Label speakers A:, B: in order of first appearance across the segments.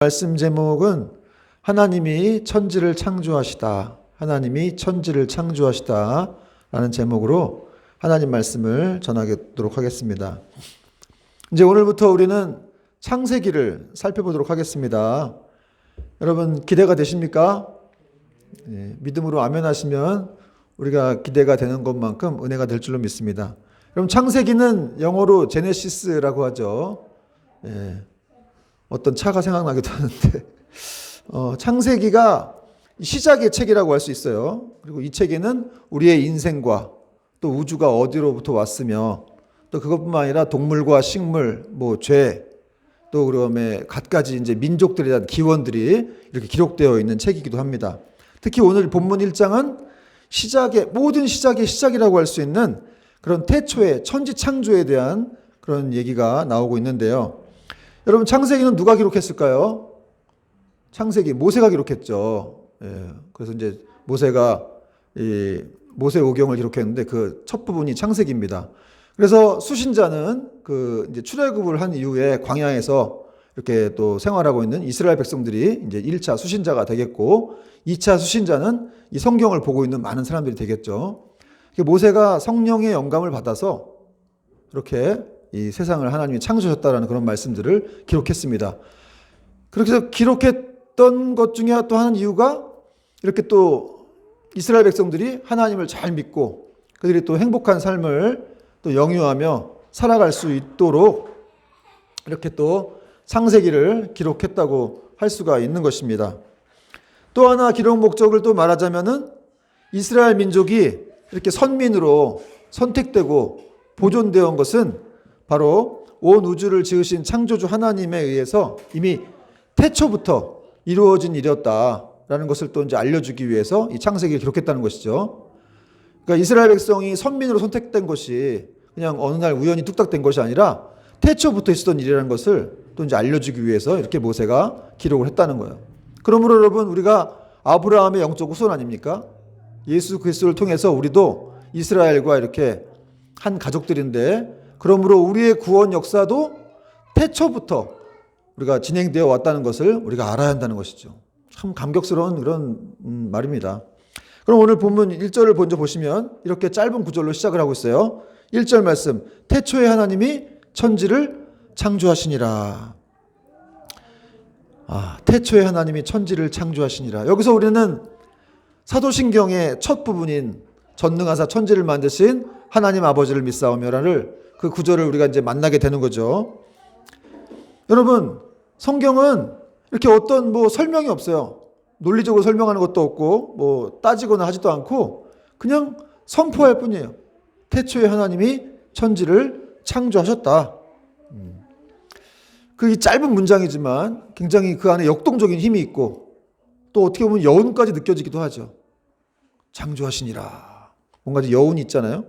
A: 말씀 제목은 하나님이 천지를 창조하시다. 하나님이 천지를 창조하시다 라는 제목으로 하나님 말씀을 전하도록 하겠습니다. 이제 오늘부터 우리는 창세기를 살펴보도록 하겠습니다. 여러분 기대가 되십니까? 믿음으로 아멘 하시면 우리가 기대가 되는 것만큼 은혜가 될 줄로 믿습니다. 그럼 창세기는 영어로 제네시스라고 하죠. 어떤 차가 생각나기도 하는데 창세기가 시작의 책이라고 할 수 있어요. 그리고 이 책에는 우리의 인생과 또 우주가 어디로부터 왔으며 또 그것뿐만 아니라 동물과 식물, 죄, 또 그다음에 갖가지 이제 민족들에 대한 기원들이 이렇게 기록되어 있는 책이기도 합니다. 특히 오늘 본문 1장은 모든 시작의 시작이라고 할 수 있는 그런 태초의 천지 창조에 대한 그런 얘기가 나오고 있는데요. 여러분 창세기는 누가 기록했을까요? 창세기 모세가 기록했죠. 그래서 이제 모세가 이 모세오경을 기록했는데 그 첫 부분이 창세기입니다. 그래서 수신자는 이제 출애굽을 한 이후에 광야에서 이렇게 또 생활하고 있는 이스라엘 백성들이 이제 1차 수신자가 되겠고 2차 수신자는 이 성경을 보고 있는 많은 사람들이 되겠죠. 모세가 성령의 영감을 받아서 이렇게 이 세상을 하나님이 창조하셨다라는 그런 말씀들을 기록했습니다. 그렇게 해서 기록했던 것 중에 또 하는 이유가 이렇게 또 이스라엘 백성들이 하나님을 잘 믿고 그들이 또 행복한 삶을 또 영유하며 살아갈 수 있도록 이렇게 또 창세기를 기록했다고 할 수가 있는 것입니다. 또 하나 기록 목적을 또 말하자면은 이스라엘 민족이 이렇게 선민으로 선택되고 보존되어 온 것은 바로 온 우주를 지으신 창조주 하나님에 의해서 이미 태초부터 이루어진 일이었다라는 것을 또 이제 알려주기 위해서 이 창세기를 기록했다는 것이죠. 그러니까 이스라엘 백성이 선민으로 선택된 것이 그냥 어느 날 우연히 뚝딱 된 것이 아니라 태초부터 있었던 일이라는 것을 또 이제 알려주기 위해서 이렇게 모세가 기록을 했다는 거예요. 그러므로 여러분 우리가 아브라함의 영적 후손 아닙니까? 예수 그리스도를 통해서 우리도 이스라엘과 이렇게 한 가족들인데 그러므로 우리의 구원 역사도 태초부터 우리가 진행되어 왔다는 것을 우리가 알아야 한다는 것이죠. 참 감격스러운 그런 말입니다. 그럼 오늘 본문 1절을 먼저 보시면 이렇게 짧은 구절로 시작을 하고 있어요. 1절 말씀, 태초에 하나님이 천지를 창조하시니라. 태초에 하나님이 천지를 창조하시니라. 여기서 우리는 사도신경의 첫 부분인 전능하사 천지를 만드신 하나님 아버지를 믿사오며라를 그 구절을 우리가 이제 만나게 되는 거죠. 여러분, 성경은 이렇게 어떤 설명이 없어요. 논리적으로 설명하는 것도 없고, 따지거나 하지도 않고, 그냥 선포할 뿐이에요. 태초에 하나님이 천지를 창조하셨다. 이 짧은 문장이지만 굉장히 그 안에 역동적인 힘이 있고, 또 어떻게 보면 여운까지 느껴지기도 하죠. 창조하시니라. 뭔가 여운이 있잖아요.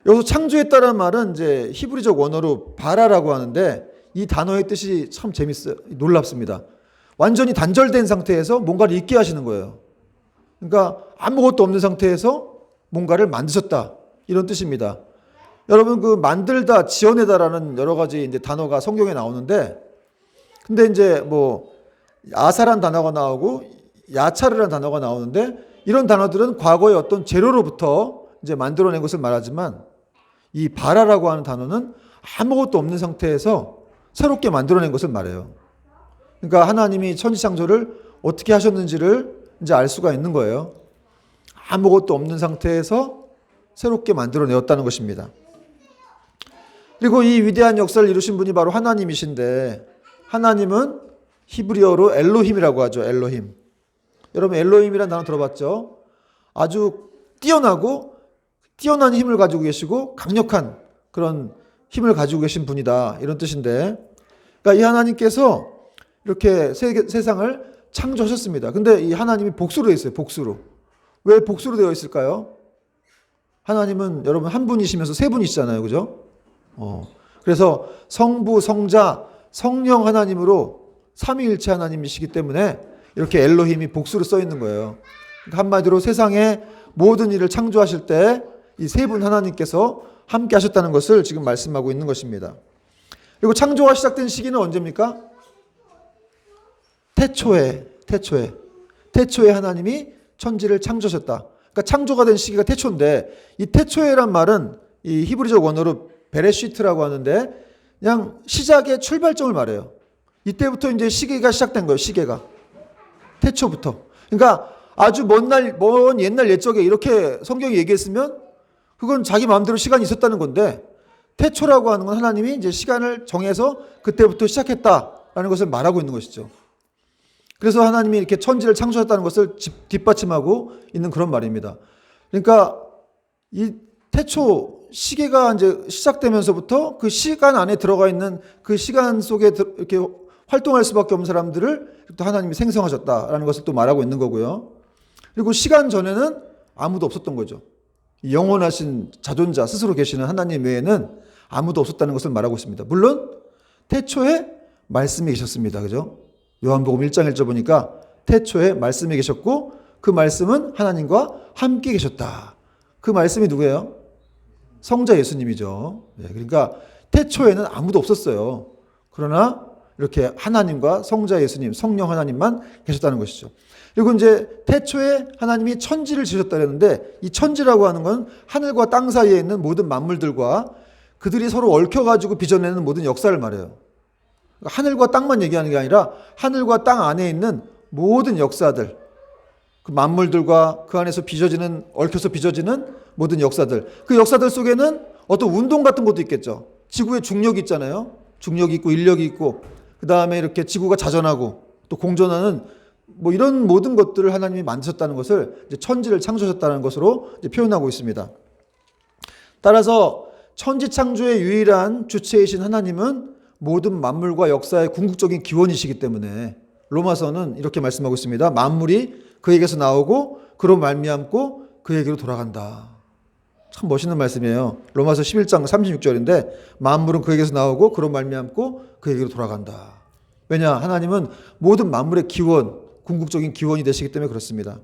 A: 여기서 창조했다는 말은 이제 히브리적 원어로 바라라고 하는데 이 단어의 뜻이 참 재밌어요. 놀랍습니다. 완전히 단절된 상태에서 뭔가를 있게 하시는 거예요. 그러니까 아무것도 없는 상태에서 뭔가를 만드셨다. 이런 뜻입니다. 여러분 만들다, 지어내다라는 여러 가지 이제 단어가 성경에 나오는데 근데 이제 아사란 단어가 나오고 야차르라는 단어가 나오는데 이런 단어들은 과거의 어떤 재료로부터 이제 만들어낸 것을 말하지만 이 바라라고 하는 단어는 아무것도 없는 상태에서 새롭게 만들어낸 것을 말해요. 그러니까 하나님이 천지 창조를 어떻게 하셨는지를 이제 알 수가 있는 거예요. 아무것도 없는 상태에서 새롭게 만들어내었다는 것입니다. 그리고 이 위대한 역사를 이루신 분이 바로 하나님이신데 하나님은 히브리어로 엘로힘이라고 하죠. 엘로힘. 여러분 엘로힘이라는 단어 들어봤죠? 아주 뛰어난 힘을 가지고 계시고 강력한 그런 힘을 가지고 계신 분이다. 이런 뜻인데 그러니까 이 하나님께서 이렇게 세상을 창조하셨습니다. 근데 이 하나님이 복수로 되어 있어요. 복수로. 왜 복수로 되어 있을까요? 하나님은 여러분 한 분이시면서 세 분이시잖아요. 그죠? 그래서 성부, 성자, 성령 하나님으로 삼위일체 하나님이시기 때문에 이렇게 엘로힘이 복수로 써 있는 거예요. 그러니까 한마디로 세상의 모든 일을 창조하실 때 이 세 분 하나님께서 함께 하셨다는 것을 지금 말씀하고 있는 것입니다. 그리고 창조가 시작된 시기는 언제입니까? 태초에 하나님이 천지를 창조하셨다. 그러니까 창조가 된 시기가 태초인데, 이 태초에란 말은 이 히브리적 원어로 베레시트라고 하는데 그냥 시작의 출발점을 말해요. 이때부터 이제 시계가 시작된 거예요. 시계가 태초부터. 그러니까 아주 먼 옛날 옛적에 이렇게 성경이 얘기했으면 그건 자기 마음대로 시간이 있었다는 건데, 태초라고 하는 건 하나님이 이제 시간을 정해서 그때부터 시작했다라는 것을 말하고 있는 것이죠. 그래서 하나님이 이렇게 천지를 창조했다는 것을 뒷받침하고 있는 그런 말입니다. 그러니까 이 태초 시계가 이제 시작되면서부터 그 시간 안에 들어가 있는 그 시간 속에 이렇게 활동할 수밖에 없는 사람들을 또 하나님이 생성하셨다라는 것을 또 말하고 있는 거고요. 그리고 시간 전에는 아무도 없었던 거죠. 영원하신 자존자 스스로 계시는 하나님 외에는 아무도 없었다는 것을 말하고 있습니다. 물론 태초에 말씀이 계셨습니다. 그죠? 요한복음 1장 1절 보니까 태초에 말씀이 계셨고 그 말씀은 하나님과 함께 계셨다. 그 말씀이 누구예요? 성자 예수님이죠. 그러니까 태초에는 아무도 없었어요. 그러나 이렇게 하나님과 성자 예수님, 성령 하나님만 계셨다는 것이죠. 그리고 이제 태초에 하나님이 천지를 지으셨다 그랬는데, 이 천지라고 하는 건 하늘과 땅 사이에 있는 모든 만물들과 그들이 서로 얽혀가지고 빚어내는 모든 역사를 말해요. 그러니까 하늘과 땅만 얘기하는 게 아니라 하늘과 땅 안에 있는 모든 역사들, 그 만물들과 그 안에서 얽혀서 빚어지는 모든 역사들, 그 역사들 속에는 어떤 운동 같은 것도 있겠죠. 지구에 중력이 있잖아요. 중력이 있고 인력이 있고, 그 다음에 이렇게 지구가 자전하고 또 공전하는 뭐 이런 모든 것들을 하나님이 만드셨다는 것을 이제 천지를 창조하셨다는 것으로 이제 표현하고 있습니다. 따라서 천지 창조의 유일한 주체이신 하나님은 모든 만물과 역사의 궁극적인 기원이시기 때문에 로마서는 이렇게 말씀하고 있습니다. 만물이 그에게서 나오고 그로 말미암고 그에게로 돌아간다. 참 멋있는 말씀이에요. 로마서 11장 36절인데 만물은 그에게서 나오고 그로 말미암고 그에게로 돌아간다. 왜냐? 하나님은 모든 만물의 기원, 궁극적인 기원이 되시기 때문에 그렇습니다.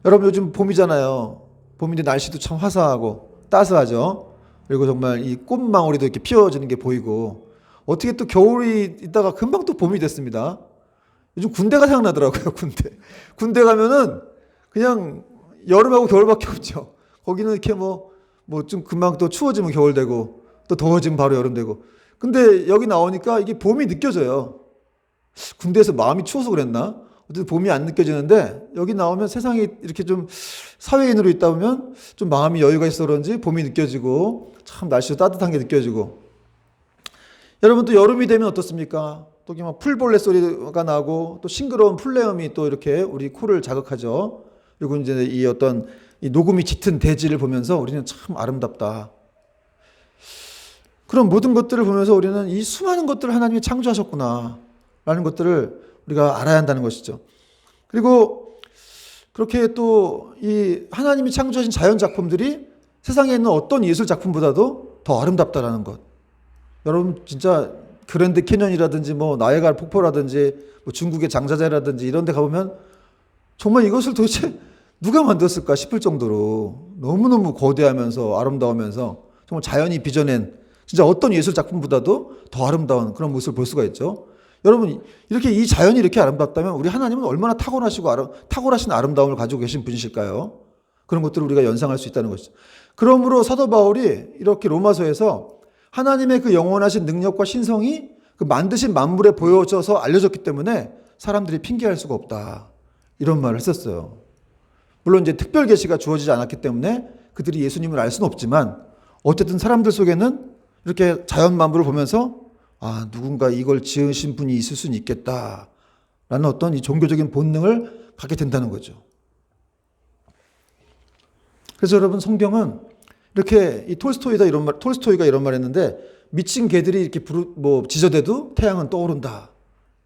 A: 여러분 요즘 봄이잖아요. 봄인데 날씨도 참 화사하고 따스하죠. 그리고 정말 이 꽃망울이도 이렇게 피어지는 게 보이고, 어떻게 또 겨울이 있다가 금방 또 봄이 됐습니다. 요즘 군대가 생각나더라고요. 군대 가면은 그냥 여름하고 겨울밖에 없죠. 거기는 이렇게 뭐 좀 금방 또 추워지면 겨울 되고 또 더워지면 바로 여름 되고. 근데 여기 나오니까 이게 봄이 느껴져요. 군대에서 마음이 추워서 그랬나? 어쨌든 봄이 안 느껴지는데 여기 나오면 세상이 이렇게 좀 사회인으로 있다 보면 좀 마음이 여유가 있어 그런지 봄이 느껴지고 참 날씨도 따뜻한 게 느껴지고. 여러분 또 여름이 되면 어떻습니까? 또 막 풀벌레 소리가 나고 또 싱그러운 풀내음이 또 이렇게 우리 코를 자극하죠. 그리고 이제 이 어떤 이 녹음이 짙은 대지를 보면서 우리는 참 아름답다. 그런 모든 것들을 보면서 우리는 이 수많은 것들을 하나님이 창조하셨구나 라는 것들을 우리가 알아야 한다는 것이죠. 그리고 그렇게 또 이 하나님이 창조하신 자연 작품들이 세상에 있는 어떤 예술 작품보다도 더 아름답다라는 것. 여러분 진짜 그랜드 캐년이라든지 뭐 나이아가라 폭포라든지 뭐 중국의 장자제라든지 이런 데 가보면 정말 이것을 도대체 누가 만들었을까 싶을 정도로 너무너무 거대하면서 아름다우면서 정말 자연이 빚어낸 진짜 어떤 예술 작품보다도 더 아름다운 그런 모습을 볼 수가 있죠. 여러분 이렇게 이 자연이 이렇게 아름답다면 우리 하나님은 얼마나 탁월하신 아름다움을 가지고 계신 분이실까요? 그런 것들을 우리가 연상할 수 있다는 것이죠. 그러므로 사도 바울이 이렇게 로마서에서 하나님의 그 영원하신 능력과 신성이 그 만드신 만물에 보여져서 알려졌기 때문에 사람들이 핑계할 수가 없다. 이런 말을 했었어요. 물론 이제 특별 계시가 주어지지 않았기 때문에 그들이 예수님을 알 수는 없지만 어쨌든 사람들 속에는 이렇게 자연 만물을 보면서 아, 누군가 이걸 지으신 분이 있을 수는 있겠다. 라는 어떤 이 종교적인 본능을 갖게 된다는 거죠. 그래서 여러분 성경은 이렇게 이 톨스토이가 이런 말 했는데 미친 개들이 이렇게 지저대도 태양은 떠오른다.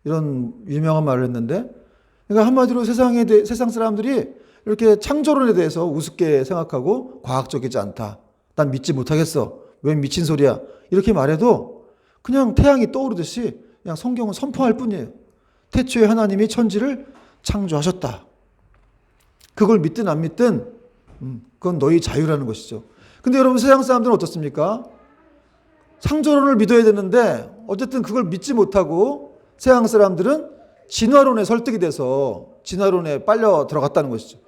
A: 이런 유명한 말을 했는데 그러니까 한마디로 세상 사람들이 이렇게 창조론에 대해서 우습게 생각하고 과학적이지 않다. 난 믿지 못하겠어. 왜 미친 소리야. 이렇게 말해도 그냥 태양이 떠오르듯이 그냥 성경은 선포할 뿐이에요. 태초에 하나님이 천지를 창조하셨다. 그걸 믿든 안 믿든 그건 너희 자유라는 것이죠. 근데 여러분 세상 사람들은 어떻습니까? 창조론을 믿어야 되는데 어쨌든 그걸 믿지 못하고 세상 사람들은 진화론에 설득이 돼서 진화론에 빨려 들어갔다는 것이죠.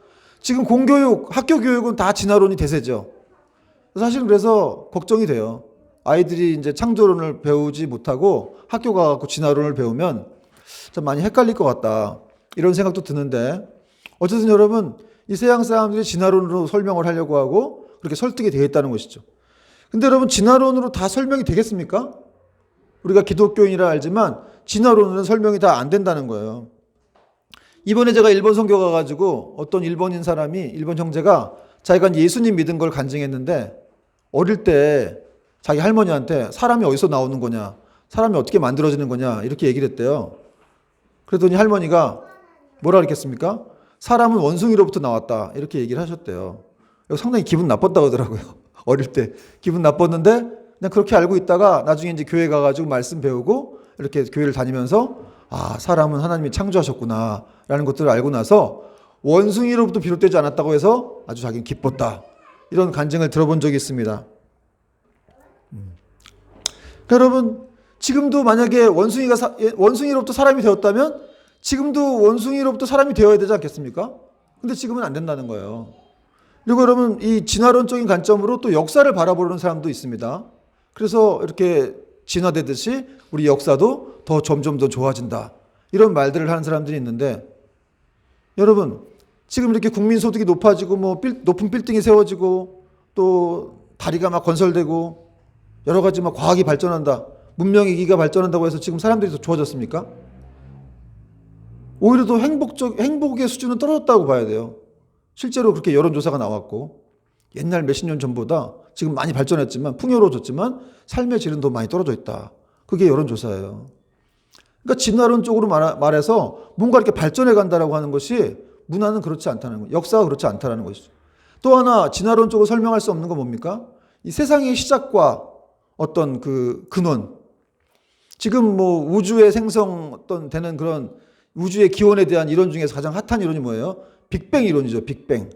A: 지금 공교육, 학교 교육은 다 진화론이 대세죠. 사실은 그래서 걱정이 돼요. 아이들이 이제 창조론을 배우지 못하고 학교 가서 진화론을 배우면 좀 많이 헷갈릴 것 같다. 이런 생각도 드는데, 어쨌든 여러분, 이 서양 사람들이 진화론으로 설명을 하려고 하고 그렇게 설득이 되어 있다는 것이죠. 근데 여러분, 진화론으로 다 설명이 되겠습니까? 우리가 기독교인이라 알지만 진화론으로는 설명이 다 안 된다는 거예요. 이번에 제가 일본 선교 가가지고 어떤 일본인 사람이, 일본 형제가 자기가 예수님 믿은 걸 간증했는데, 어릴 때 자기 할머니한테 사람이 어디서 나오는 거냐, 사람이 어떻게 만들어지는 거냐, 이렇게 얘기를 했대요. 그랬더니 할머니가 뭐라 그랬겠습니까? 사람은 원숭이로부터 나왔다, 이렇게 얘기를 하셨대요. 상당히 기분 나빴다고 하더라고요. 어릴 때 기분 나빴는데 그냥 그렇게 알고 있다가 나중에 이제 교회 가가지고 말씀 배우고 이렇게 교회를 다니면서, 아, 사람은 하나님이 창조하셨구나 라는 것들을 알고 나서 원숭이로부터 비롯되지 않았다고 해서 아주 자기는 기뻤다, 이런 간증을 들어본 적이 있습니다. 여러분, 지금도 만약에 원숭이로부터 사람이 되었다면 지금도 원숭이로부터 사람이 되어야 되지 않겠습니까? 근데 지금은 안 된다는 거예요. 그리고 여러분, 이 진화론적인 관점으로 또 역사를 바라보는 사람도 있습니다. 그래서 이렇게 진화되듯이 우리 역사도 더 점점 더 좋아진다, 이런 말들을 하는 사람들이 있는데, 여러분, 지금 이렇게 국민 소득이 높아지고 뭐 높은 빌딩이 세워지고 또 다리가 막 건설되고 여러 가지 막 과학이 발전한다, 문명의 기기가 발전한다고 해서 지금 사람들이 더 좋아졌습니까? 오히려 더 행복의 수준은 떨어졌다고 봐야 돼요. 실제로 그렇게 여론조사가 나왔고, 옛날 몇십 년 전보다 지금 많이 발전했지만, 풍요로워졌지만 삶의 질은 더 많이 떨어져 있다. 그게 여론조사예요. 그러니까 진화론 쪽으로 말해서 뭔가 이렇게 발전해 간다라고 하는 것이, 문화는 그렇지 않다는 거예요. 역사가 그렇지 않다는 것이죠. 또 하나 진화론 쪽으로 설명할 수 없는 건 뭡니까? 이 세상의 시작과 어떤 그 근원, 지금 뭐 우주의 되는 그런 우주의 기원에 대한 이론 중에서 가장 핫한 이론이 뭐예요? 빅뱅 이론이죠. 빅뱅.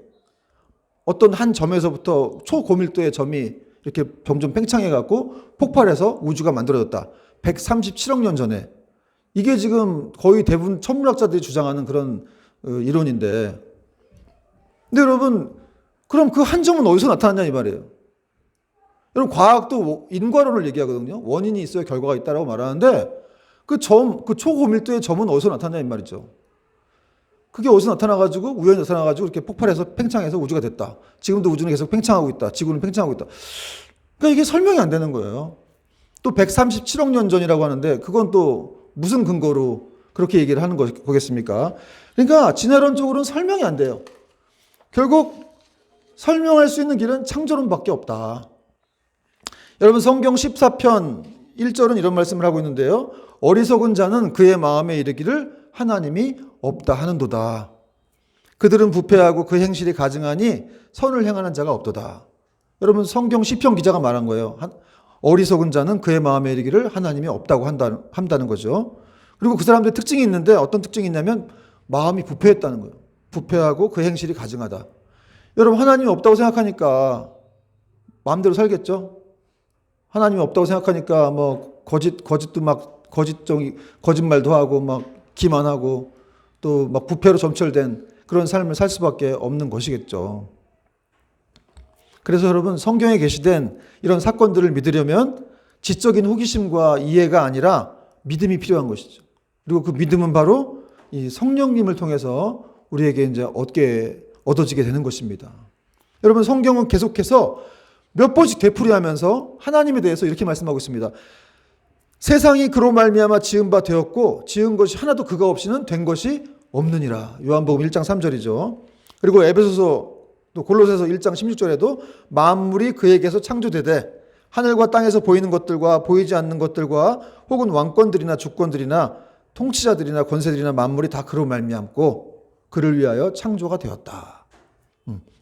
A: 어떤 한 점에서부터 초고밀도의 점이 이렇게 점점 팽창해 갖고 폭발해서 우주가 만들어졌다. 137억 년 전에. 이게 지금 거의 대부분 천문학자들이 주장하는 그런 이론인데, 근데 여러분, 그럼 그 한 점은 어디서 나타났냐 이 말이에요. 여러분, 과학도 인과론을 얘기하거든요. 원인이 있어야 결과가 있다라고 말하는데, 그 초고밀도의 점은 어디서 나타나냐 이 말이죠. 그게 어디서 나타나가지고, 우연히 나타나가지고 이렇게 폭발해서 팽창해서 우주가 됐다. 지금도 우주는 계속 팽창하고 있다. 지구는 팽창하고 있다. 그러니까 이게 설명이 안 되는 거예요. 또 137억 년 전이라고 하는데, 그건 또 무슨 근거로 그렇게 얘기를 하는 거겠습니까? 그러니까 진화론적으로는 설명이 안 돼요. 결국 설명할 수 있는 길은 창조론밖에 없다. 여러분, 성경 14편 1절은 이런 말씀을 하고 있는데요. 어리석은 자는 그의 마음에 이르기를 하나님이 없다 하는도다. 그들은 부패하고 그 행실이 가증하니 선을 행하는 자가 없도다. 여러분, 성경 시편 기자가 말한 거예요. 어리석은 자는 그의 마음에 이르기를 하나님이 없다고 한다는 거죠. 그리고 그 사람들의 특징이 있는데, 어떤 특징이 있냐면 마음이 부패했다는 거예요. 부패하고 그 행실이 가증하다. 여러분, 하나님이 없다고 생각하니까 마음대로 살겠죠? 하나님이 없다고 생각하니까 뭐 거짓도 막 거짓말도 하고 막 기만하고 또 막 부패로 점철된 그런 삶을 살 수밖에 없는 것이겠죠. 그래서 여러분, 성경에 게시된 이런 사건들을 믿으려면 지적인 호기심과 이해가 아니라 믿음이 필요한 것이죠. 그리고 그 믿음은 바로 이 성령님을 통해서 우리에게 이제 얻어지게 되는 것입니다. 여러분, 성경은 계속해서 몇 번씩 되풀이하면서 하나님에 대해서 이렇게 말씀하고 있습니다. 세상이 그로 말미암아 지은 바 되었고 지은 것이 하나도 그가 없이는 된 것이 없느니라. 요한복음 1장 3절이죠. 그리고 에베소서 또 골로새서 1장 16절에도 만물이 그에게서 창조되되 하늘과 땅에서 보이는 것들과 보이지 않는 것들과 혹은 왕권들이나 주권들이나 통치자들이나 권세들이나 만물이 다 그로 말미암고 그를 위하여 창조가 되었다.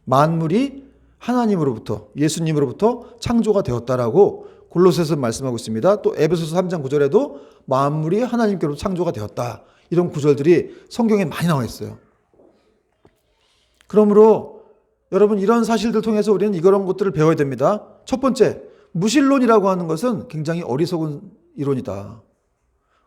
A: 만물이 하나님으로부터, 예수님으로부터 창조가 되었다라고 골로새서 말씀하고 있습니다. 또 에베소서 3장 9절에도 만물이 하나님께로부터 창조가 되었다. 이런 구절들이 성경에 많이 나와 있어요. 그러므로 여러분, 이런 사실들 통해서 우리는 이런 것들을 배워야 됩니다. 첫 번째, 무신론이라고 하는 것은 굉장히 어리석은 이론이다.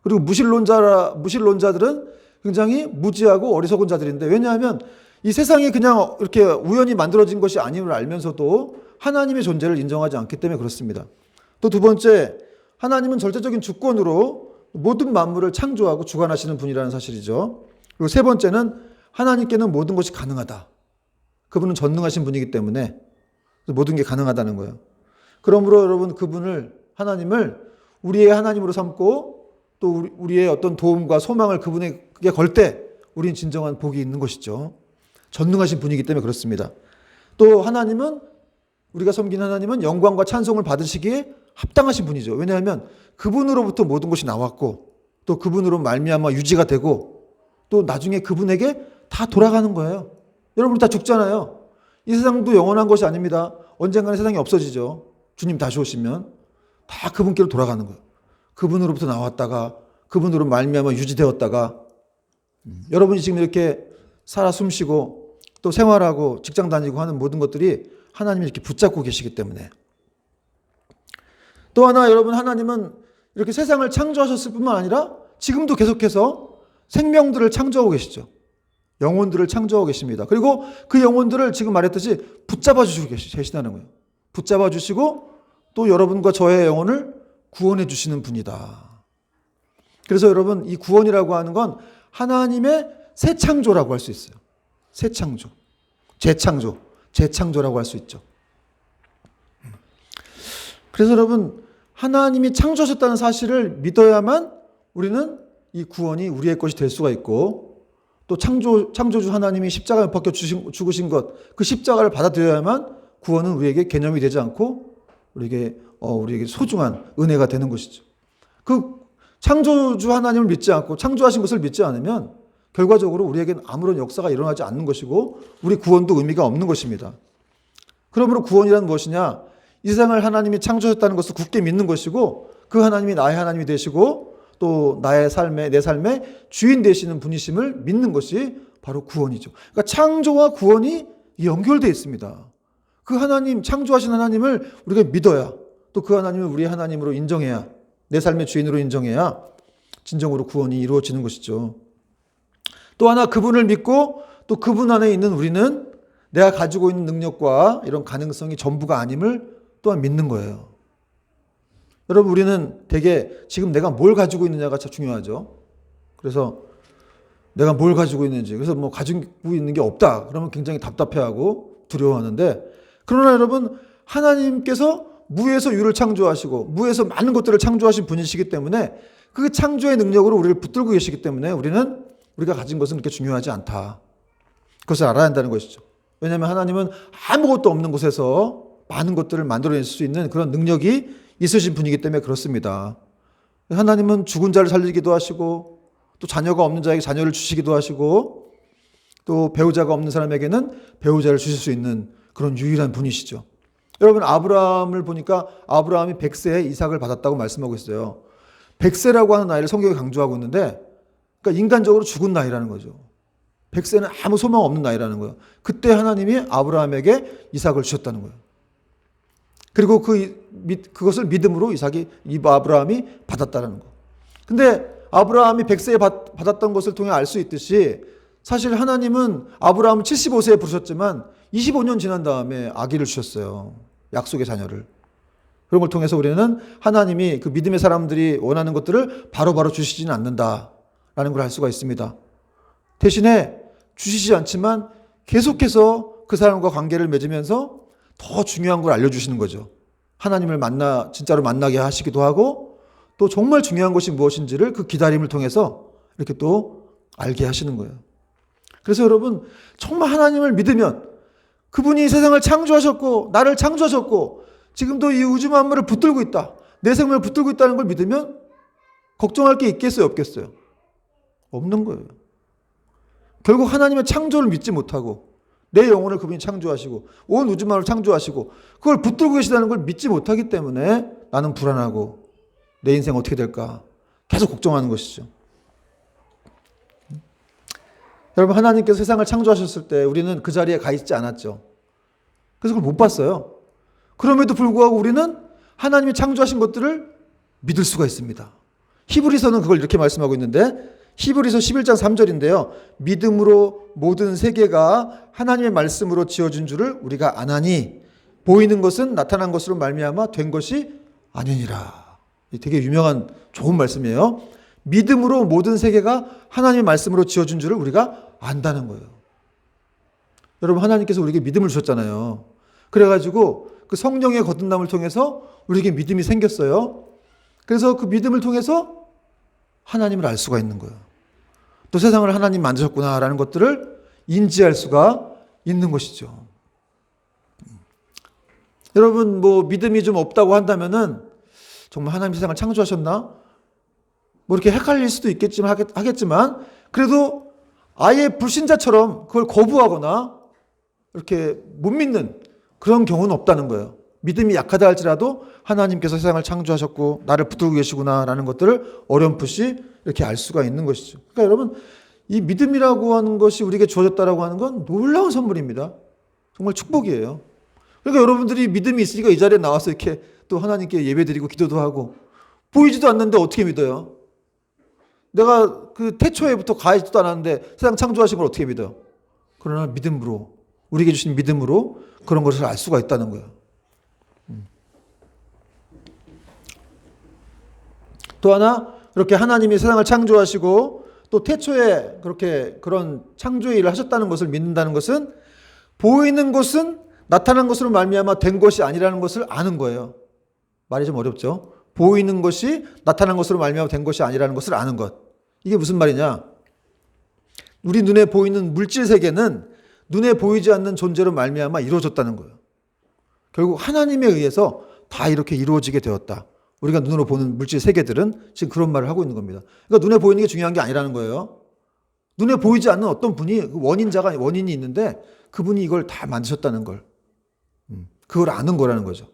A: 그리고 무신론자들은 굉장히 무지하고 어리석은 자들인데, 왜냐하면 이 세상이 그냥 이렇게 우연히 만들어진 것이 아님을 알면서도 하나님의 존재를 인정하지 않기 때문에 그렇습니다. 또 두 번째, 하나님은 절대적인 주권으로 모든 만물을 창조하고 주관하시는 분이라는 사실이죠. 그리고 세 번째는 하나님께는 모든 것이 가능하다. 그분은 전능하신 분이기 때문에 모든 게 가능하다는 거예요. 그러므로 여러분, 하나님을 우리의 하나님으로 삼고 또 우리의 어떤 도움과 소망을 그분에게 걸 때 우리는 진정한 복이 있는 것이죠. 전능하신 분이기 때문에 그렇습니다. 또 우리가 섬기는 하나님은 영광과 찬송을 받으시기에 합당하신 분이죠. 왜냐하면 그분으로부터 모든 것이 나왔고 또 그분으로 말미암아 유지가 되고 또 나중에 그분에게 다 돌아가는 거예요. 여러분 다 죽잖아요. 이 세상도 영원한 것이 아닙니다. 언젠가는 세상이 없어지죠. 주님 다시 오시면 다 그분께로 돌아가는 거예요. 그분으로부터 나왔다가 그분으로 말미암아 유지되었다가 여러분이 지금 이렇게 살아 숨쉬고 또 생활하고 직장 다니고 하는 모든 것들이 하나님이 이렇게 붙잡고 계시기 때문에. 또 하나, 여러분, 하나님은 이렇게 세상을 창조하셨을 뿐만 아니라 지금도 계속해서 생명들을 창조하고 계시죠. 영혼들을 창조하고 계십니다. 그리고 그 영혼들을 지금 말했듯이 붙잡아 주시고 계시다는 거예요. 붙잡아 주시고 또 여러분과 저의 영혼을 구원해 주시는 분이다. 그래서 여러분, 이 구원이라고 하는 건 하나님의 새 창조라고 할 수 있어요. 새 창조, 재창조라고 할 수 있죠. 그래서 여러분, 하나님이 창조하셨다는 사실을 믿어야만 우리는 이 구원이 우리의 것이 될 수가 있고, 또 창조주 하나님이 십자가에 못 박혀 죽으신 것, 그 십자가를 받아들여야만 구원은 우리에게 개념이 되지 않고 우리에게 소중한 은혜가 되는 것이죠. 그 창조주 하나님을 믿지 않고 창조하신 것을 믿지 않으면 결과적으로 우리에게는 아무런 역사가 일어나지 않는 것이고 우리 구원도 의미가 없는 것입니다. 그러므로 구원이란 무엇이냐? 이 세상을 하나님이 창조하셨다는 것을 굳게 믿는 것이고 그 하나님이 나의 하나님이 되시고 또 내 삶의 주인 되시는 분이심을 믿는 것이 바로 구원이죠. 그러니까 창조와 구원이 연결되어 있습니다. 그 하나님, 창조하신 하나님을 우리가 믿어야, 또 그 하나님을 우리의 하나님으로 인정해야, 내 삶의 주인으로 인정해야 진정으로 구원이 이루어지는 것이죠. 또 하나, 그분을 믿고 또 그분 안에 있는 우리는 내가 가지고 있는 능력과 이런 가능성이 전부가 아님을 또한 믿는 거예요. 여러분, 우리는 되게 지금 내가 뭘 가지고 있느냐가 참 중요하죠. 그래서 내가 뭘 가지고 있는지, 그래서 뭐 가지고 있는 게 없다 그러면 굉장히 답답해하고 두려워하는데, 그러나 여러분, 하나님께서 무에서 유를 창조하시고 무에서 많은 것들을 창조하신 분이시기 때문에 그 창조의 능력으로 우리를 붙들고 계시기 때문에 우리는 우리가 가진 것은 그렇게 중요하지 않다. 그것을 알아야 한다는 것이죠. 왜냐하면 하나님은 아무것도 없는 곳에서 많은 것들을 만들어낼 수 있는 그런 능력이 있으신 분이기 때문에 그렇습니다. 하나님은 죽은 자를 살리기도 하시고 또 자녀가 없는 자에게 자녀를 주시기도 하시고 또 배우자가 없는 사람에게는 배우자를 주실 수 있는 그런 유일한 분이시죠. 여러분, 아브라함을 보니까 아브라함이 100세에 이삭을 받았다고 말씀하고 있어요. 100세라고 하는 나이를 성경이 강조하고 있는데, 그러니까 인간적으로 죽은 나이라는 거죠. 100세는 아무 소망 없는 나이라는 거예요. 그때 하나님이 아브라함에게 이삭을 주셨다는 거예요. 그리고 그것을 믿음으로 아브라함이 받았다는 거. 근데 아브라함이 100세에 받았던 것을 통해 알 수 있듯이 사실 하나님은 아브라함을 75세에 부르셨지만 25년 지난 다음에 아기를 주셨어요. 약속의 자녀를. 그런 걸 통해서 우리는 하나님이 그 믿음의 사람들이 원하는 것들을 바로바로 주시지는 않는다라는 걸 알 수가 있습니다. 대신에 주시지 않지만 계속해서 그 사람과 관계를 맺으면서 더 중요한 걸 알려주시는 거죠. 하나님을 진짜로 만나게 하시기도 하고 또 정말 중요한 것이 무엇인지를 그 기다림을 통해서 이렇게 또 알게 하시는 거예요. 그래서 여러분, 정말 하나님을 믿으면 그분이 세상을 창조하셨고 나를 창조하셨고 지금도 이 우주 만물을 붙들고 있다, 내 생명을 붙들고 있다는 걸 믿으면 걱정할 게 있겠어요, 없겠어요? 없는 거예요. 결국 하나님의 창조를 믿지 못하고 내 영혼을 그분이 창조하시고 온 우주 만물을 창조하시고 그걸 붙들고 계시다는 걸 믿지 못하기 때문에 나는 불안하고 내 인생 어떻게 될까 계속 걱정하는 것이죠. 여러분, 하나님께서 세상을 창조하셨을 때 우리는 그 자리에 가 있지 않았죠. 그래서 그걸 못 봤어요. 그럼에도 불구하고 우리는 하나님이 창조하신 것들을 믿을 수가 있습니다. 히브리서는 그걸 이렇게 말씀하고 있는데, 히브리서 11장 3절인데요. 믿음으로 모든 세계가 하나님의 말씀으로 지어진 줄을 우리가 아나니 보이는 것은 나타난 것으로 말미암아 된 것이 아니니라. 되게 유명한 좋은 말씀이에요. 믿음으로 모든 세계가 하나님의 말씀으로 지어진 줄을 우리가 안다는 거예요. 여러분, 하나님께서 우리에게 믿음을 주셨잖아요. 그래가지고 그 성령의 거듭남을 통해서 우리에게 믿음이 생겼어요. 그래서 그 믿음을 통해서 하나님을 알 수가 있는 거예요. 또 세상을 하나님 만드셨구나라는 것들을 인지할 수가 있는 것이죠. 여러분, 뭐 믿음이 좀 없다고 한다면은 정말 하나님 세상을 창조하셨나? 뭐 이렇게 헷갈릴 수도 하겠지만 그래도 아예 불신자처럼 그걸 거부하거나 이렇게 못 믿는 그런 경우는 없다는 거예요. 믿음이 약하다 할지라도 하나님께서 세상을 창조하셨고 나를 붙들고 계시구나라는 것들을 어렴풋이 이렇게 알 수가 있는 것이죠. 그러니까 여러분, 이 믿음이라고 하는 것이 우리에게 주어졌다라고 하는 건 놀라운 선물입니다. 정말 축복이에요. 그러니까 여러분들이 믿음이 있으니까 이 자리에 나와서 이렇게 또 하나님께 예배드리고 기도도 하고 보이지도 않는데 어떻게 믿어요? 내가 그 태초에부터 가해지도 않았는데 세상 창조하신 걸 어떻게 믿어요? 그러나 믿음으로, 우리에게 주신 믿음으로 그런 것을 알 수가 있다는 거예요. 또 하나, 그렇게 하나님이 세상을 창조하시고 또 태초에 그렇게 그런 창조의 일을 하셨다는 것을 믿는다는 것은 보이는 것은 나타난 것으로 말미암아 된 것이 아니라는 것을 아는 거예요. 말이 좀 어렵죠? 보이는 것이 나타난 것으로 말미암아 된 것이 아니라는 것을 아는 것. 이게 무슨 말이냐? 우리 눈에 보이는 물질 세계는 눈에 보이지 않는 존재로 말미암아 이루어졌다는 거예요. 결국 하나님에 의해서 다 이렇게 이루어지게 되었다. 우리가 눈으로 보는 물질 세계들은 지금 그런 말을 하고 있는 겁니다. 그러니까 눈에 보이는 게 중요한 게 아니라는 거예요. 눈에 보이지 않는 어떤 분이 원인이 있는데 그분이 이걸 다 만드셨다는 걸. 그걸 아는 거라는 거죠.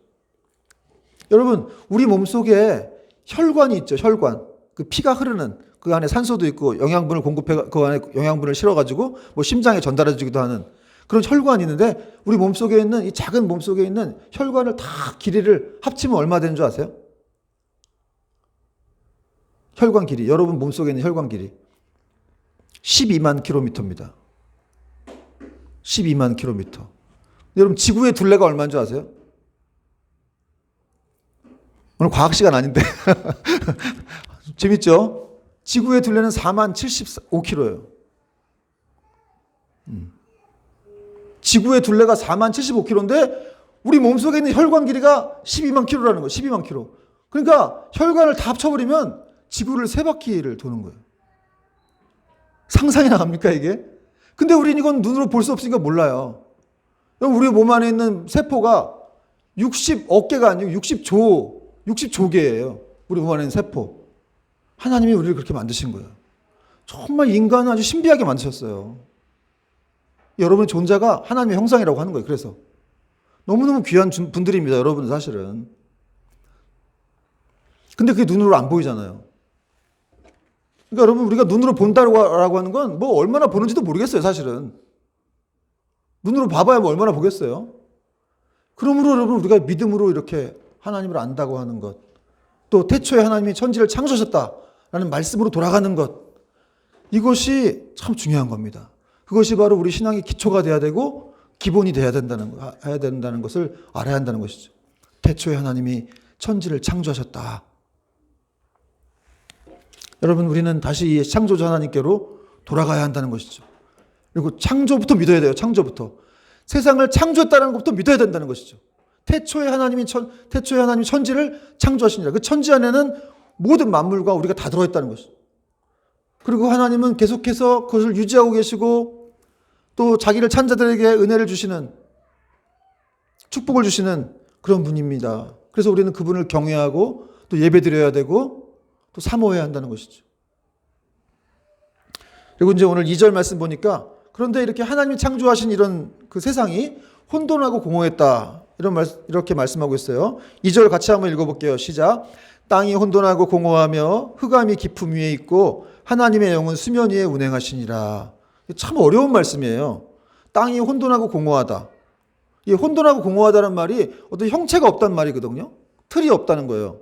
A: 여러분, 우리 몸속에 혈관이 있죠. 혈관. 그 피가 흐르는 그 안에 산소도 있고 영양분을 공급해 그 안에 영양분을 실어가지고 뭐 심장에 전달해주기도 하는 그런 혈관이 있는데 우리 몸속에 있는 이 작은 몸속에 있는 혈관을 다 길이를 합치면 얼마 되는 줄 아세요? 혈관 길이, 여러분 몸속에 있는 혈관 길이 12만 킬로미터입니다. 12만 킬로미터. 여러분 지구의 둘레가 얼마인 줄 아세요? 오늘 과학 시간 아닌데 재밌죠? 지구의 둘레는 4만 75km예요. 지구의 둘레가 4만 75km인데 우리 몸속에 있는 혈관 길이가 12만 km라는 거예요. 12만 km. 그러니까 혈관을 다 합쳐버리면 지구를 3바퀴를 도는 거예요. 상상이 나갑니까 이게? 근데 우리는 이건 눈으로 볼 수 없으니까 몰라요. 우리 몸 안에 있는 세포가 60억 개가 아니고 60조 개예요. 우리 몸 안에 있는 세포. 하나님이 우리를 그렇게 만드신 거예요. 정말 인간은 아주 신비하게 만드셨어요. 여러분의 존재가 하나님의 형상이라고 하는 거예요. 그래서 너무너무 귀한 분들입니다. 여러분은 사실은. 근데 그게 눈으로 안 보이잖아요. 그러니까 여러분 우리가 눈으로 본다라고 하는 건 뭐 얼마나 보는지도 모르겠어요. 사실은. 눈으로 봐봐야 뭐 얼마나 보겠어요. 그러므로 여러분 우리가 믿음으로 이렇게 하나님을 안다고 하는 것, 또 태초에 하나님이 천지를 창조하셨다라는 말씀으로 돌아가는 것, 이것이 참 중요한 겁니다. 그것이 바로 우리 신앙의 기초가 돼야 되고 기본이 돼야 된다는 것을 알아야 한다는 것이죠. 태초에 하나님이 천지를 창조하셨다. 여러분 우리는 다시 이 창조자 하나님께로 돌아가야 한다는 것이죠. 그리고 창조부터 믿어야 돼요. 창조부터. 세상을 창조했다는 것부터 믿어야 된다는 것이죠. 태초에 하나님이 천지를 창조하시니라. 그 천지 안에는 모든 만물과 우리가 다 들어있다는 것이죠. 그리고 하나님은 계속해서 그것을 유지하고 계시고 또 자기를 찬 자들에게 은혜를 주시는, 축복을 주시는 그런 분입니다. 그래서 우리는 그분을 경외하고 또 예배드려야 되고 또 사모해야 한다는 것이죠. 그리고 이제 오늘 2절 말씀 보니까 그런데 이렇게 하나님이 창조하신 이런 그 세상이 혼돈하고 공허했다. 이렇게 말씀하고 있어요. 2절 같이 한번 읽어볼게요. 시작. 땅이 혼돈하고 공허하며 흑암이 깊음 위에 있고 하나님의 영은 수면 위에 운행하시니라. 참 어려운 말씀이에요. 땅이 혼돈하고 공허하다. 이 혼돈하고 공허하다는 말이 어떤 형체가 없다는 말이거든요. 틀이 없다는 거예요.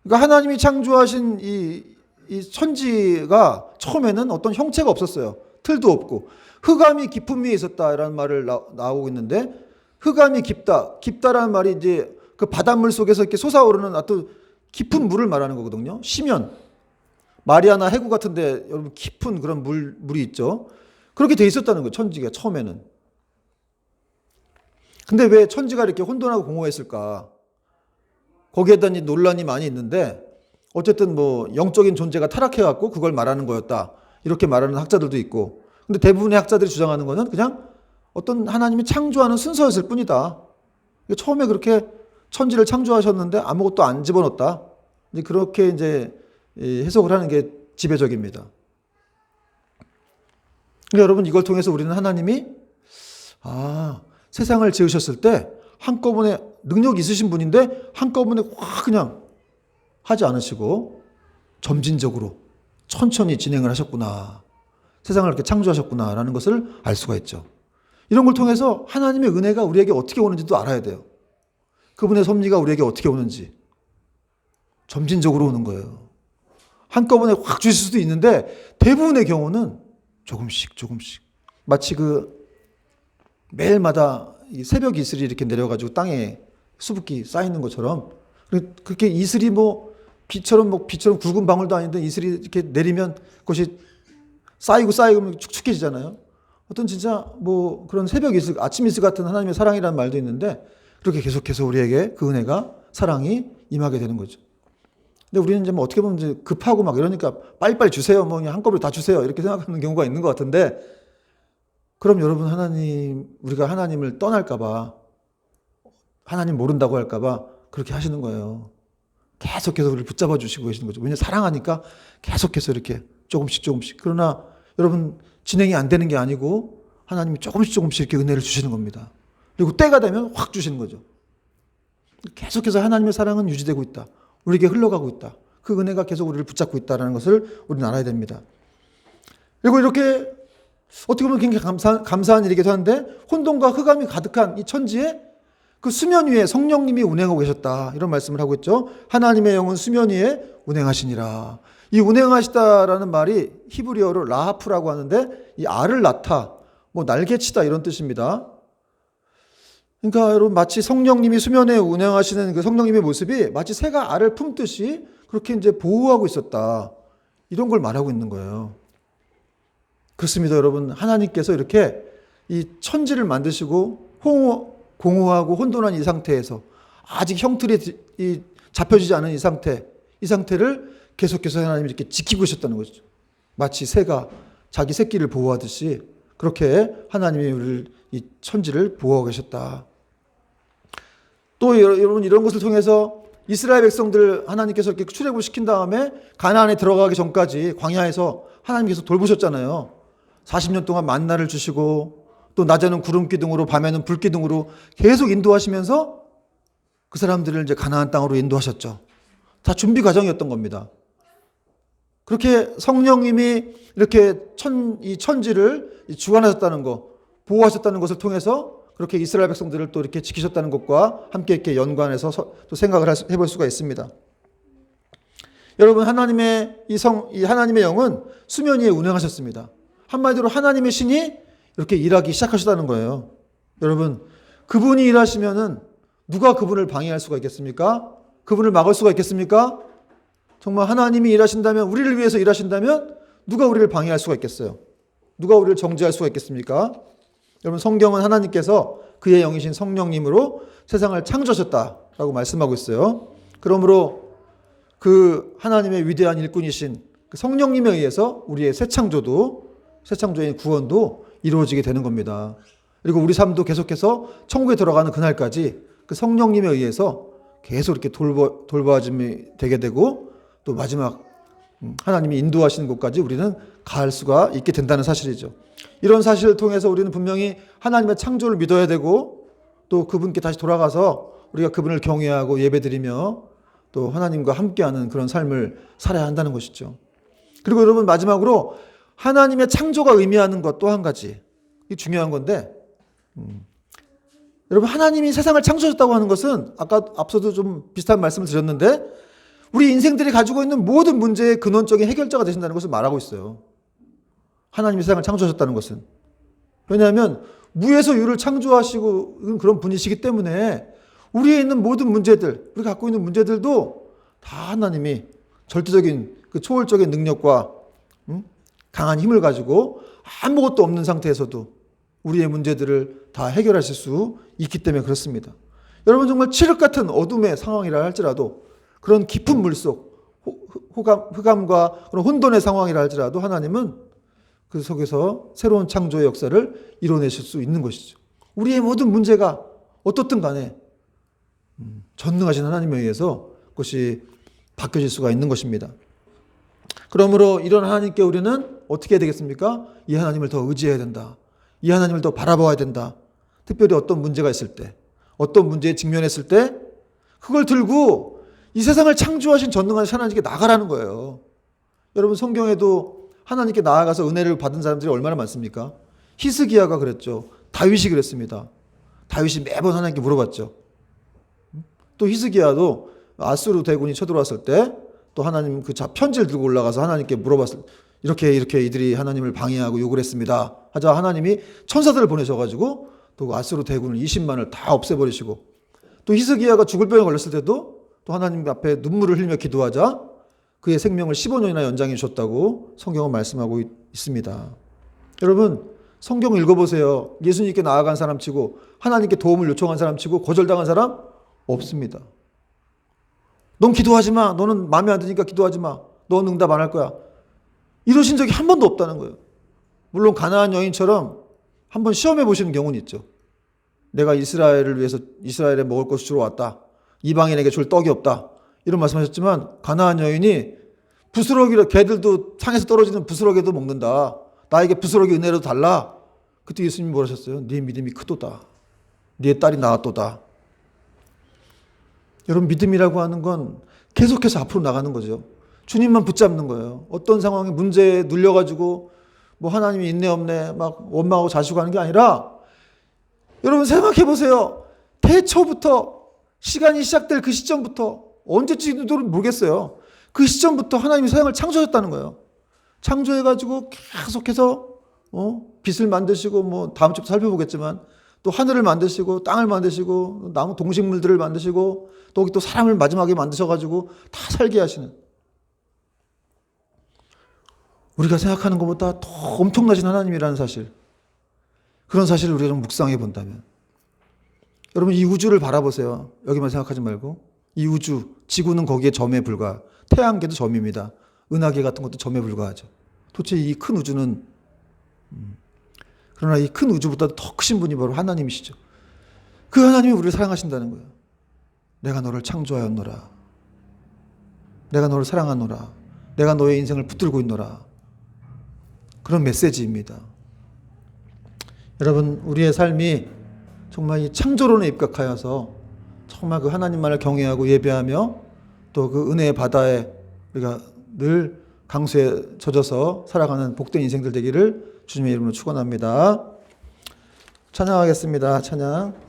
A: 그러니까 하나님이 창조하신 이 이 천지가 처음에는 어떤 형체가 없었어요. 틀도 없고 흑암이 깊음 위에 있었다라는 말을 나오고 있는데, 흑암이 깊다라는 말이 이제 그 바닷물 속에서 이렇게 솟아오르는 어떤 깊은 물을 말하는 거거든요. 심연, 마리아나 해구 같은데 여러분 깊은 그런 물이 있죠. 그렇게 돼 있었다는 거예요. 천지가 처음에는. 근데 왜 천지가 이렇게 혼돈하고 공허했을까? 거기에 대한 논란이 많이 있는데, 어쨌든 뭐 영적인 존재가 타락해갖고 그걸 말하는 거였다, 이렇게 말하는 학자들도 있고, 근데 대부분의 학자들이 주장하는 거는 그냥 어떤 하나님이 창조하는 순서였을 뿐이다. 처음에 그렇게 천지를 창조하셨는데 아무것도 안 집어넣었다, 이제 그렇게 이제 해석을 하는 게 지배적입니다. 그러니까 여러분, 이걸 통해서 우리는 하나님이 세상을 지으셨을 때 한꺼번에 능력이 있으신 분인데 한꺼번에 확 그냥 하지 않으시고 점진적으로 천천히 진행을 하셨구나, 세상을 이렇게 창조하셨구나라는 것을 알 수가 있죠. 이런 걸 통해서 하나님의 은혜가 우리에게 어떻게 오는지도 알아야 돼요. 그분의 섭리가 우리에게 어떻게 오는지. 점진적으로 오는 거예요. 한꺼번에 확 주실 수도 있는데 대부분의 경우는 조금씩 마치 그 매일마다 이 새벽 이슬이 이렇게 내려가지고 땅에 수북이 쌓이는 것처럼, 그렇게 이슬이 비처럼 굵은 방울도 아닌데 이슬이 이렇게 내리면 그것이 쌓이고 축축해지잖아요. 어떤 진짜 그런 새벽 이슬, 아침 이슬 같은 하나님의 사랑이라는 말도 있는데, 그렇게 계속해서 우리에게 그 은혜가, 사랑이 임하게 되는 거죠. 근데 우리는 이제 어떻게 보면 이제 급하고 이러니까 빨리빨리 주세요, 그냥 한꺼번에 다 주세요, 이렇게 생각하는 경우가 있는 것 같은데, 그럼 여러분, 우리가 하나님을 떠날까봐, 하나님 모른다고 할까봐 그렇게 하시는 거예요. 계속해서 우리를 붙잡아 주시고 계시는 거죠. 왜냐하면 사랑하니까 계속해서 이렇게 조금씩. 그러나 여러분, 진행이 안 되는 게 아니고 하나님이 조금씩 이렇게 은혜를 주시는 겁니다. 그리고 때가 되면 확 주시는 거죠. 계속해서 하나님의 사랑은 유지되고 있다, 우리에게 흘러가고 있다, 그 은혜가 계속 우리를 붙잡고 있다는 것을 우리는 알아야 됩니다. 그리고 이렇게 어떻게 보면 굉장히 감사한 일이기도 한데, 혼돈과 흑암이 가득한 이 천지에 그 수면 위에 성령님이 운행하고 계셨다, 이런 말씀을 하고 있죠. 하나님의 영은 수면 위에 운행하시니라. 이 운행하시다라는 말이 히브리어로 라하프라고 하는데, 이 알을 낳다, 날개치다, 이런 뜻입니다. 그러니까 여러분, 마치 성령님이 수면에 운행하시는 그 성령님의 모습이 마치 새가 알을 품듯이 그렇게 이제 보호하고 있었다, 이런 걸 말하고 있는 거예요. 그렇습니다, 여러분. 하나님께서 이렇게 이 천지를 만드시고 공허하고 혼돈한 이 상태에서, 아직 형틀이 잡혀지지 않은 이 상태를 계속해서 하나님이 이렇게 지키고 계셨다는 거죠. 마치 새가 자기 새끼를 보호하듯이 그렇게 하나님이 우리를, 이 천지를 보호하고 계셨다. 또 여러분, 이런 것을 통해서 이스라엘 백성들 하나님께서 이렇게 출애굽을 시킨 다음에 가나안에 들어가기 전까지 광야에서 하나님께서 돌보셨잖아요. 40년 동안 만나를 주시고, 또 낮에는 구름 기둥으로 밤에는 불 기둥으로 계속 인도하시면서 그 사람들을 이제 가나안 땅으로 인도하셨죠. 다 준비 과정이었던 겁니다. 그렇게 성령님이 이렇게 이 천지를 주관하셨다는 것, 보호하셨다는 것을 통해서 그렇게 이스라엘 백성들을 또 이렇게 지키셨다는 것과 함께 이렇게 연관해서 또 생각을 해볼 수가 있습니다. 여러분, 하나님의 하나님의 영은 수면 위에 운행하셨습니다. 한마디로 하나님의 신이 이렇게 일하기 시작하셨다는 거예요. 여러분, 그분이 일하시면은 누가 그분을 방해할 수가 있겠습니까? 그분을 막을 수가 있겠습니까? 정말 하나님이 일하신다면, 우리를 위해서 일하신다면 누가 우리를 방해할 수가 있겠어요? 누가 우리를 정죄할 수가 있겠습니까? 여러분, 성경은 하나님께서 그의 영이신 성령님으로 세상을 창조하셨다라고 말씀하고 있어요. 그러므로 그 하나님의 위대한 일꾼이신 그 성령님에 의해서 우리의 새 창조인 구원도 이루어지게 되는 겁니다. 그리고 우리 삶도 계속해서 천국에 들어가는 그날까지 그 성령님에 의해서 계속 이렇게 돌보아짐이 되게 되고, 또 마지막 하나님이 인도하시는 곳까지 우리는 갈 수가 있게 된다는 사실이죠. 이런 사실을 통해서 우리는 분명히 하나님의 창조를 믿어야 되고, 또 그분께 다시 돌아가서 우리가 그분을 경외하고 예배드리며 또 하나님과 함께하는 그런 삶을 살아야 한다는 것이죠. 그리고 여러분, 마지막으로 하나님의 창조가 의미하는 것 또 한 가지, 이게 중요한 건데, 여러분, 하나님이 세상을 창조하셨다고 하는 것은 아까 앞서도 좀 비슷한 말씀을 드렸는데, 우리 인생들이 가지고 있는 모든 문제의 근원적인 해결자가 되신다는 것을 말하고 있어요. 하나님이 세상을 창조하셨다는 것은. 왜냐하면 무에서 유를 창조하시고 그런 분이시기 때문에 우리에 있는 모든 문제들, 우리 갖고 있는 문제들도 다 하나님이 절대적인 그 초월적인 능력과 강한 힘을 가지고 아무것도 없는 상태에서도 우리의 문제들을 다 해결하실 수 있기 때문에 그렇습니다. 여러분 정말 칠흑 같은 어둠의 상황이라 할지라도 그런 깊은 물속 흑암과 그런 혼돈의 상황이라 할지라도 하나님은 그 속에서 새로운 창조의 역사를 이뤄내실 수 있는 것이죠. 우리의 모든 문제가 어떻든 간에 전능하신 하나님에 의해서 그것이 바뀌어질 수가 있는 것입니다. 그러므로 이런 하나님께 우리는 어떻게 해야 되겠습니까? 이 하나님을 더 의지해야 된다. 이 하나님을 더 바라봐야 된다. 특별히 어떤 문제가 있을 때, 어떤 문제에 직면했을 때 그걸 들고 이 세상을 창조하신 전능하신 하나님께 나가라는 거예요. 여러분 성경에도 하나님께 나아가서 은혜를 받은 사람들이 얼마나 많습니까? 히스기야가 그랬죠. 다윗이 그랬습니다. 다윗이 매번 하나님께 물어봤죠. 또 히스기야도 아수르 대군이 쳐들어왔을 때 또 하나님 그 편지를 들고 올라가서 하나님께 물어봤을 때 이렇게 이들이 하나님을 방해하고 욕을 했습니다. 하자 하나님이 천사들을 보내셔가지고 또 아수르 대군을 20만을 다 없애버리시고 또 히스기야가 죽을 병에 걸렸을 때도 또 하나님 앞에 눈물을 흘리며 기도하자 그의 생명을 15년이나 연장해 주셨다고 성경은 말씀하고 있습니다. 여러분 성경 읽어보세요. 예수님께 나아간 사람 치고 하나님께 도움을 요청한 사람 치고 거절당한 사람 없습니다. 넌 기도하지 마. 너는 마음에 안 드니까 기도하지 마. 넌 응답 안 할 거야. 이러신 적이 한 번도 없다는 거예요. 물론 가나안 여인처럼 한번 시험해 보시는 경우는 있죠. 내가 이스라엘을 위해서 이스라엘에 먹을 것을 주러 왔다. 이방인에게 줄 떡이 없다. 이런 말씀하셨지만 가나안 여인이 부스러기를 개들도 상에서 떨어지는 부스러기도 먹는다. 나에게 부스러기 은혜로 달라. 그때 예수님이 뭐라 하셨어요? 네 믿음이 크도다. 네 딸이 나았도다. 여러분 믿음이라고 하는 건 계속해서 앞으로 나가는 거죠. 주님만 붙잡는 거예요. 어떤 상황에 문제에 눌려가지고 뭐 하나님이 있네 없네 막 원망하고 자시고 하는 게 아니라 여러분 생각해 보세요. 태초부터 시간이 시작될 그 시점부터 언제쯤인지도 모르겠어요. 그 시점부터 하나님이 세상을 창조하셨다는 거예요. 창조해가지고 계속해서 빛을 만드시고 뭐 다음 주부터 살펴보겠지만 또 하늘을 만드시고 땅을 만드시고 나무 동식물들을 만드시고 또 사람을 마지막에 만드셔가지고 다 살게 하시는 우리가 생각하는 것보다 더 엄청나신 하나님이라는 사실 그런 사실을 우리가 좀 묵상해 본다면 여러분 이 우주를 바라보세요. 여기만 생각하지 말고 이 우주 지구는 거기에 점에 불과해요. 태양계도 점입니다. 은하계 같은 것도 점에 불과하죠. 도대체 이 큰 우주는 그러나 이 큰 우주보다 더 크신 분이 바로 하나님이시죠. 그 하나님이 우리를 사랑하신다는 거예요. 내가 너를 창조하였노라. 내가 너를 사랑하노라. 내가 너의 인생을 붙들고 있노라. 그런 메시지입니다. 여러분 우리의 삶이 정말 이 창조론에 입각하여서 정말 그 하나님만을 경외하고 예배하며 또 그 은혜의 바다에 우리가 늘 강수에 젖어서 살아가는 복된 인생들 되기를 주님의 이름으로 축원합니다. 찬양하겠습니다. 찬양.